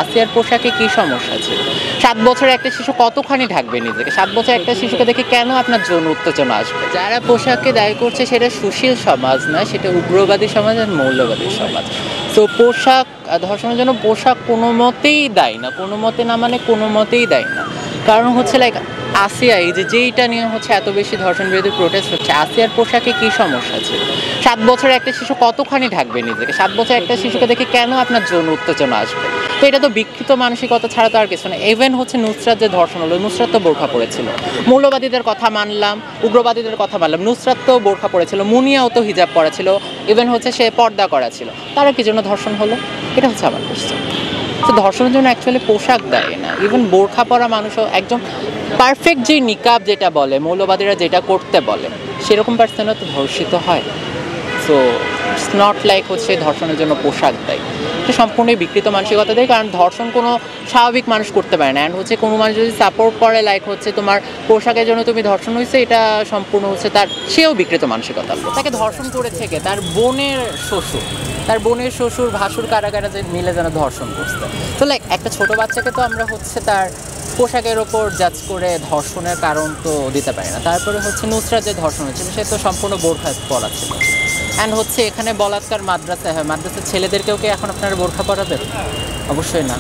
আসিয়ার পোশাকে কি সমস্যা ছিল? 7 বছরের একটা শিশু কতখানি ঢাকবে নিজেকে? 7 বছরের একটা শিশুকে দেখে কেন আপনার যৌন উত্তেজনা আসবে? যারা পোশাককে দায়ী করছে সেটা সুশীল সমাজ না, সেটা উগ্রবাদী সমাজ আর মৌলবাদী সমাজ। তো পোশাক ধর্ষণের জন্য পোশাক কোনো মতেই দায়ী না, কোনো মতে না মানে কোনো মতেই দায়ী না। কারণ হচ্ছে লাইক আসিয়া এই যেইটা নিয়ে হচ্ছে এত বেশি ধর্ষণ বিরোধী প্রোটেস্ট হচ্ছে, আসিয়ার পোশাকে কি সমস্যা ছিল? 7 বছরের একটা শিশু কতখানি ঢাকবে নিজেকে? 7 বছরের একটা শিশুকে দেখে কেন আপনার যৌন উত্তেজনা আসবে? তো এটা তো বিকৃত মানসিকতা ছাড়া তো আর কিছু না। ইভেন হচ্ছে নুসরাত যে ধর্ষণ হলো, নুসরাত তো বোরখা পড়েছিল। মৌলবাদীদের কথা মানলাম, উগ্রবাদীদের কথা মানলাম, নুসরাত তো বোরখা পড়েছিল, মুনিয়াও তো হিজাব পরা ছিল, ইভেন হচ্ছে সে পর্দা করা ছিল। তারা কি জন্য ধর্ষণ হলো? এটা হচ্ছে আমার কোশ্চেন। তো ধর্ষণের জন্য অ্যাকচুয়ালি পোশাক দায়ী না, ইভেন বোরখা পরা মানুষও একজন পারফেক্ট যে নিকাব যেটা বলে মৌলবাদীরা যেটা করতে বলে সেরকম পার্সনও তো ধর্ষিত হয়। সো ইটস নট লাইক হচ্ছে ধর্ষণের জন্য পোশাক দেয়, এটা সম্পূর্ণই বিকৃত মানসিকতা দেয়। কারণ ধর্ষণ কোনো স্বাভাবিক মানুষ করতে পারে না। অ্যান্ড হচ্ছে কোনো মানুষ যদি সাপোর্ট করে লাইক হচ্ছে তোমার পোশাকের জন্য তুমি ধর্ষণ হয়েছে, এটা সম্পূর্ণ হচ্ছে তার সেও বিকৃত মানসিকতা। তাকে ধর্ষণ করে থেকে তার বোনের শ্বশুর ভাসুর কারা যে মিলে যেন ধর্ষণ করছে। তো লাইক একটা ছোট বাচ্চাকে তো আমরা হচ্ছে তার পোশাকের ওপর জাজ করে ধর্ষণের কারণ তো দিতে পারি না। তারপরে হচ্ছে নুসরাত যে ধর্ষণ হয়েছিল সে তো সম্পূর্ণ বোরখা পরা ছিল। অ্যান্ড হচ্ছে এখানে বলাৎকার মাদ্রাসায় হয়, মাদ্রাসার ছেলেদেরকেও কি এখন আপনারা বোরখা পরাবেন? অবশ্যই না।